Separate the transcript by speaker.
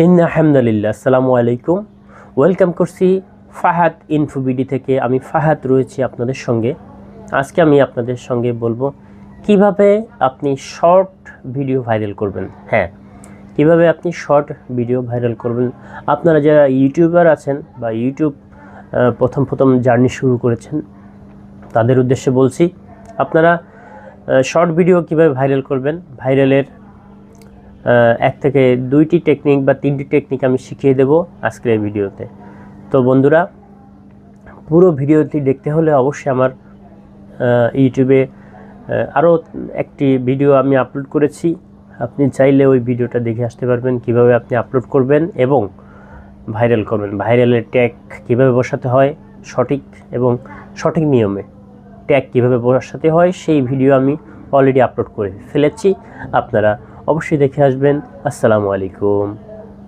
Speaker 1: আলহামদুলিল্লাহ, আসসালামু আলাইকুম। ওয়েলকাম করছি ফাহাদ ইনফোবিডি থেকে। আমি ফাহাদ রয়েছি আপনাদের সঙ্গে। আজকে আমি আপনাদের সঙ্গে বলবো কিভাবে আপনি শর্ট ভিডিও ভাইরাল করবেন। হ্যাঁ, কিভাবে আপনি শর্ট ভিডিও ভাইরাল করবেন। আপনারা যারা ইউটিউবার আছেন বা ইউটিউব প্রথম জার্নি শুরু করেছেন, তাদের উদ্দেশ্যে বলছি, আপনারা শর্ট ভিডিও কিভাবে ভাইরাল করবেন। ভাইরালের এক থেকে দুইটি টেকনিক বা তিনটি টেকনিক আমি শিখিয়ে দেব আজকের এই ভিডিওতে। তো বন্ধুরা, পুরো ভিডিওটি দেখতে হলে অবশ্যই আমার ইউটিউবে আরও একটি ভিডিও আমি আপলোড করেছি। আপনি চাইলে ওই ভিডিওটা দেখে আসতে পারবেন কিভাবে আপনি আপলোড করবেন এবং ভাইরাল করবেন। ভাইরালের ট্যাগ কিভাবে বসাতে হয় সঠিক নিয়মে ট্যাগ কিভাবে বসাতে হয় সেই ভিডিও আমি অলরেডি আপলোড করে ফেলেছি। আপনারা অবশ্যই দেখে আসবেন। আসসালামু আলাইকুম।